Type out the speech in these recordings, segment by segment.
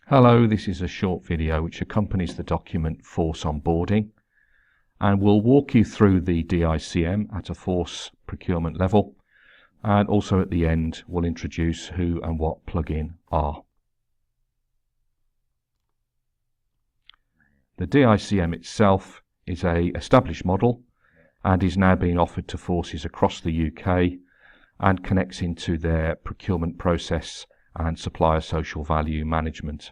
Hello, this is a short video which accompanies the document Force Onboarding, and will walk you through the DICM at a force procurement level, and also at the end we'll introduce who and what plugin are. The DICM itself is an established model and is now being offered to forces across the UK and connects into their procurement process and supplier social value management.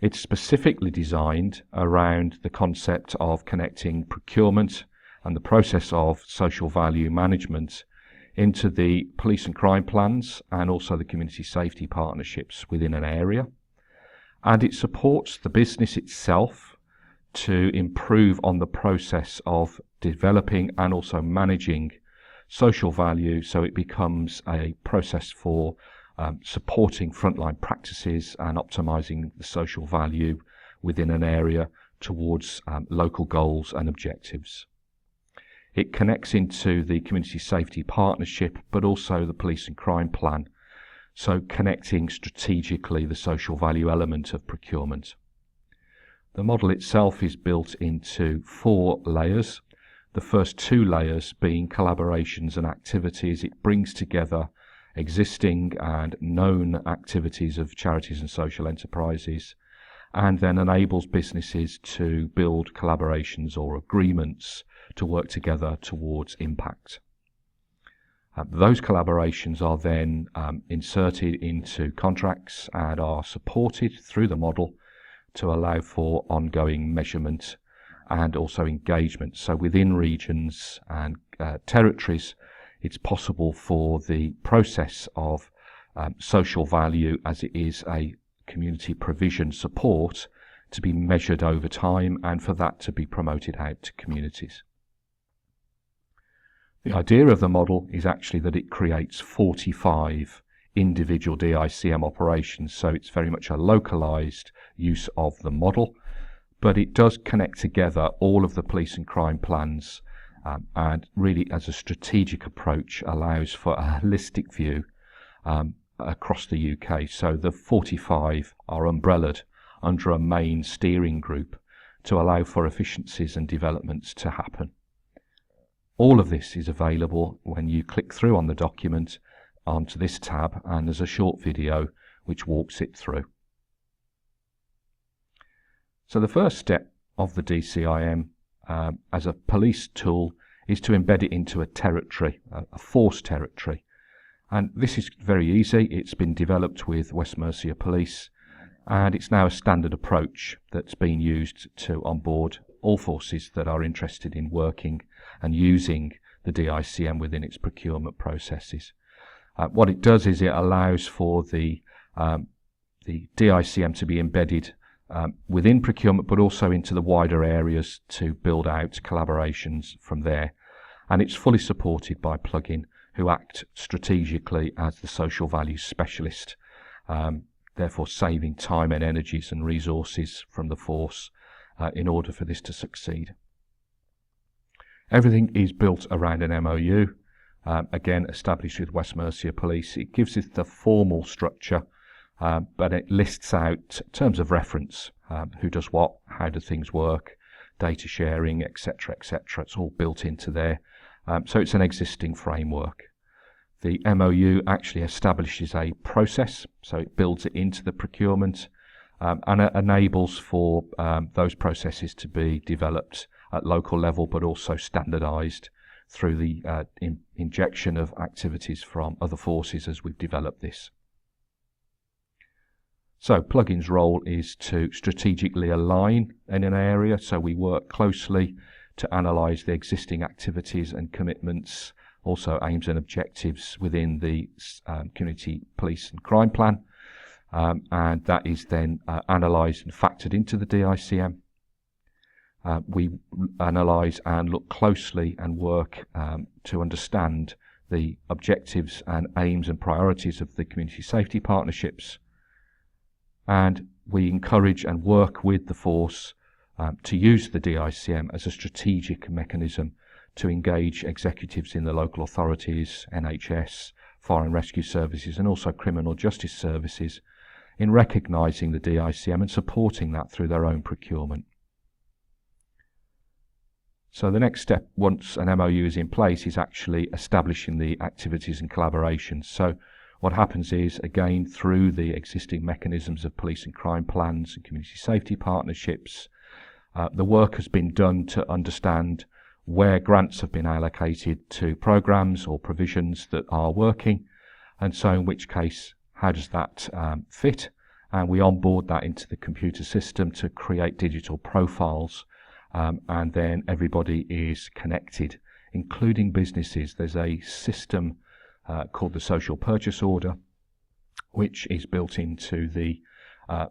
It's specifically designed around the concept of connecting procurement and the process of social value management into the police and crime plans and also the community safety partnerships within an area. And it supports the business itself to improve on the process of developing and also managing social value, so it becomes a process for supporting frontline practices and optimizing the social value within an area towards local goals and objectives. It connects into the community safety partnership, but also the police and crime plan, so connecting strategically the social value element of procurement. The model itself is built into 4 layers. The first 2 layers being collaborations and activities. It brings together existing and known activities of charities and social enterprises, and then enables businesses to build collaborations or agreements to work together towards impact. Those collaborations are then inserted into contracts and are supported through the model to allow for ongoing measurement and also engagement. So within regions and territories, it's possible for the process of social value, as it is a community provision support, to be measured over time and for that to be promoted out to communities. The idea of the model is actually that it creates 45 individual DICM operations, so it's very much a localized use of the model, but it does connect together all of the police and crime plans, and really as a strategic approach allows for a holistic view across the UK. So the 45 are umbrellaed under a main steering group to allow for efficiencies and developments to happen. All of this is available when you click through on the document onto this tab, and there's a short video which walks it through. So the first step of the DCIM as a police tool is to embed it into a territory, a force territory. And this is very easy. It's been developed with West Mercia Police, and it's now a standard approach that's been used to onboard all forces that are interested in working and using the DICM within its procurement processes. What it does is it allows for the DICM to be embedded within procurement, but also into the wider areas to build out collaborations from there. And it's fully supported by plugin who act strategically as the social value specialist, therefore saving time and energies and resources from the force in order for this to succeed. Everything is built around an MOU, again established with West Mercia Police. It gives it the formal structure, but it lists out terms of reference, who does what, how do things work, data sharing, etc., etc. It's all built into there. So it's an existing framework. The MOU actually establishes a process, so it builds it into the procurement, and it enables for those processes to be developed at local level, but also standardized through the injection of activities from other forces as we've developed this. So plugin's role is to strategically align in an area, so we work closely to analyse the existing activities and commitments, also aims and objectives within the community police and crime plan, and that is then analysed and factored into the DICM. We analyse and look closely and work to understand the objectives and aims and priorities of the community safety partnerships, and we encourage and work with the force to use the DICM as a strategic mechanism to engage executives in the local authorities, NHS, fire and rescue services, and also criminal justice services in recognising the DICM and supporting that through their own procurement. So the next step, once an MOU is in place, is actually establishing the activities and collaborations. So what happens is, again, through the existing mechanisms of police and crime plans and community safety partnerships, the work has been done to understand where grants have been allocated to programs or provisions that are working, and so in which case, how does that fit? And we onboard that into the computer system to create digital profiles, and then everybody is connected, including businesses. There's a system called the social purchase order, which is built into the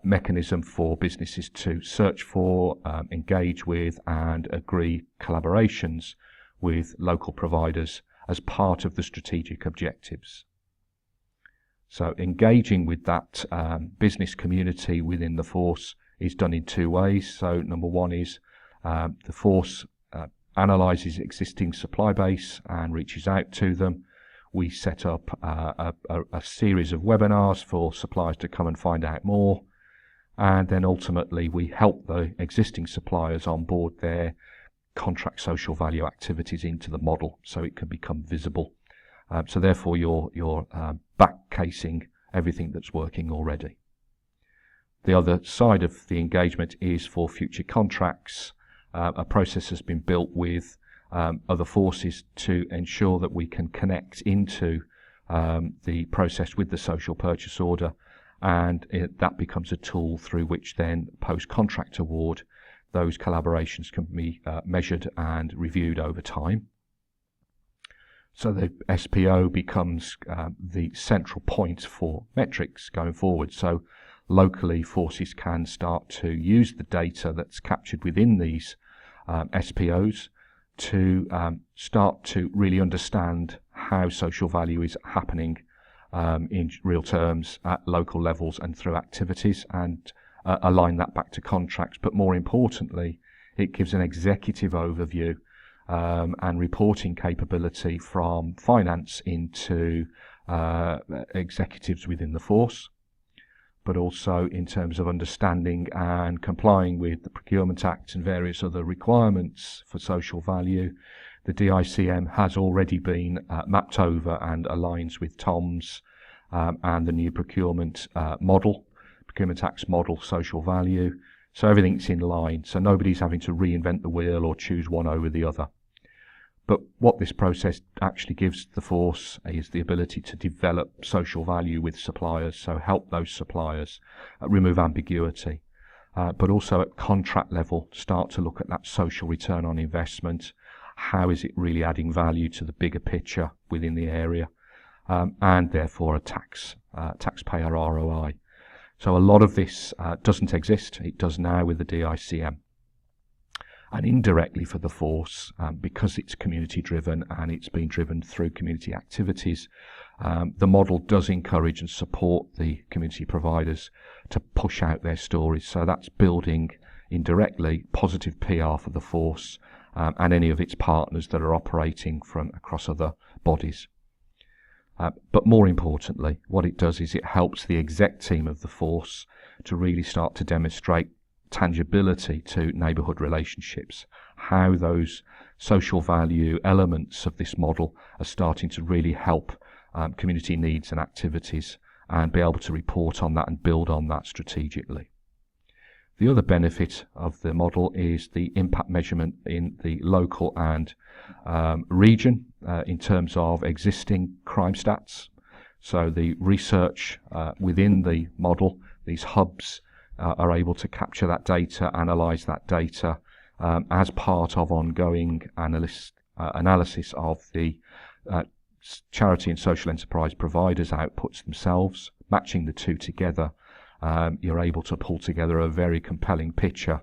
mechanism for businesses to search for, engage with and agree collaborations with local providers as part of the strategic objectives. So engaging with that business community within the Force is done in two ways. So number one is the Force analyses existing supply base and reaches out to them. We set up a series of webinars for suppliers to come and find out more, and then ultimately we help the existing suppliers onboard their contract social value activities into the model so it can become visible. So therefore you're back casing everything that's working already. The other side of the engagement is for future contracts. A process has been built with other forces to ensure that we can connect into the process with the social purchase order, and that becomes a tool through which then post-contract award those collaborations can be measured and reviewed over time. So the SPO becomes the central point for metrics going forward. So locally, forces can start to use the data that's captured within these SPOs to start to really understand how social value is happening in real terms at local levels and through activities, and align that back to contracts. But more importantly, it gives an executive overview and reporting capability from finance into executives within the Force, but also in terms of understanding and complying with the Procurement Act and various other requirements for social value. The DICM has already been mapped over and aligns with TOMS and the new procurement model, Procurement Act's model social value. So everything's in line, so nobody's having to reinvent the wheel or choose one over the other. But what this process actually gives the Force is the ability to develop social value with suppliers, so help those suppliers remove ambiguity, but also at contract level start to look at that social return on investment. How is it really adding value to the bigger picture within the area, and therefore a taxpayer ROI. So a lot of this doesn't exist. It does now with the DICM. And indirectly for the Force, because it's community driven and it's been driven through community activities, the model does encourage and support the community providers to push out their stories. So that's building indirectly positive PR for the Force and any of its partners that are operating from across other bodies. But more importantly, what it does is it helps the exec team of the Force to really start to demonstrate tangibility to neighbourhood relationships, how those social value elements of this model are starting to really help community needs and activities, and be able to report on that and build on that strategically. The other benefit of the model is the impact measurement in the local and region in terms of existing crime stats. So the research within the model, these hubs, are able to capture that data, analyse that data as part of ongoing analysis of the charity and social enterprise providers' outputs themselves. Matching the two together, you're able to pull together a very compelling picture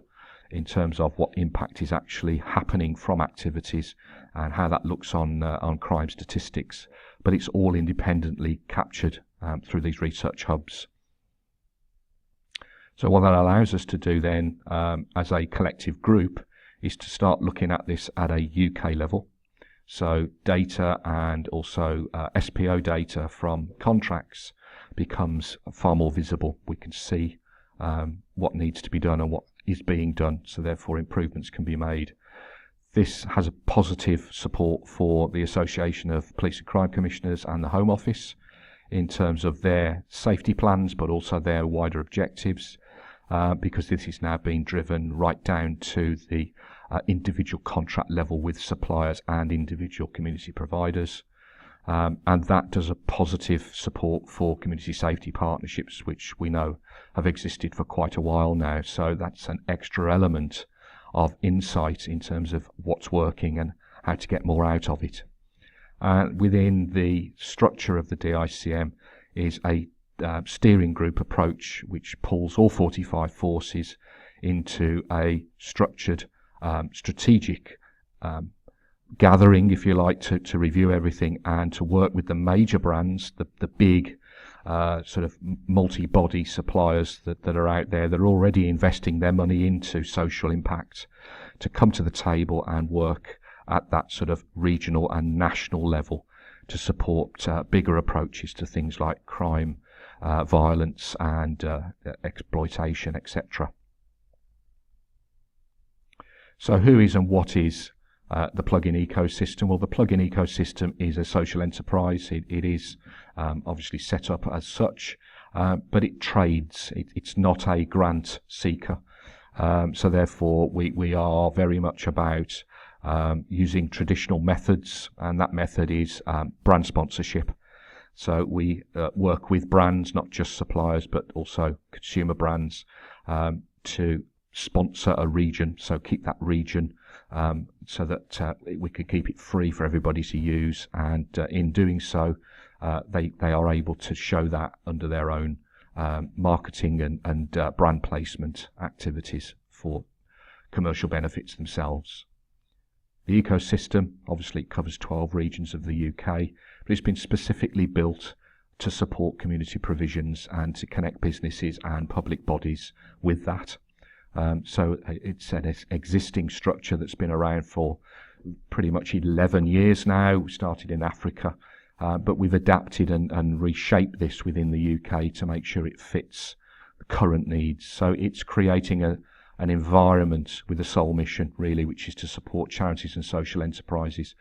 in terms of what impact is actually happening from activities and how that looks on crime statistics. But it's all independently captured through these research hubs. So what that allows us to do then as a collective group is to start looking at this at a UK level. So data and also SPO data from contracts becomes far more visible. We can see what needs to be done and what is being done, so therefore improvements can be made. This has a positive support for the Association of Police and Crime Commissioners and the Home Office in terms of their safety plans, but also their wider objectives, because this is now being driven right down to the individual contract level with suppliers and individual community providers. And that does a positive support for community safety partnerships, which we know have existed for quite a while now. So that's an extra element of insight in terms of what's working and how to get more out of it. Within the structure of the DICM is a steering group approach which pulls all 45 forces into a structured, strategic gathering, if you like, to review everything and to work with the major brands, the big sort of multi-body suppliers that are out there that are already investing their money into social impact, to come to the table and work at that sort of regional and national level to support bigger approaches to things like crime, violence and exploitation, etc. So who is and what is the plugin ecosystem? Well, the plugin ecosystem is a social enterprise. It is obviously set up as such, but it trades. It's not a grant seeker. So therefore, we are very much about using traditional methods, and that method is brand sponsorship. So we work with brands, not just suppliers, but also consumer brands, to sponsor a region, so keep that region so that we could keep it free for everybody to use, and in doing so they are able to show that under their own marketing and brand placement activities for commercial benefits themselves. The ecosystem obviously covers 12 regions of the UK, but it's been specifically built to support community provisions and to connect businesses and public bodies with that. So it's an existing structure that's been around for pretty much 11 years now. We started in Africa, but we've adapted and reshaped this within the UK to make sure it fits the current needs. So it's creating an environment with a sole mission, really, which is to support charities and social enterprises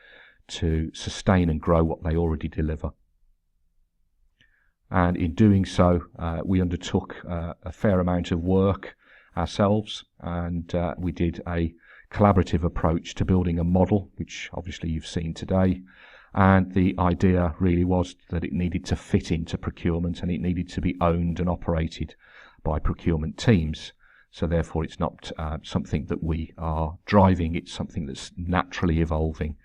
to sustain and grow what they already deliver. And in doing so, we undertook a fair amount of work ourselves, and we did a collaborative approach to building a model, which obviously you've seen today. And the idea really was that it needed to fit into procurement, and it needed to be owned and operated by procurement teams. So therefore it's not something that we are driving, it's something that's naturally evolving.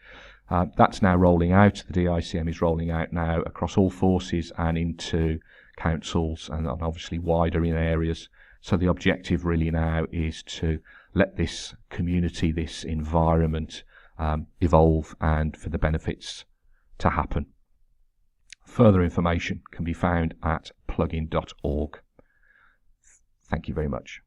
That's now rolling out. The DICM is rolling out now across all forces and into councils and obviously wider in areas. So the objective really now is to let this community, this environment evolve and for the benefits to happen. Further information can be found at plugin.org. Thank you very much.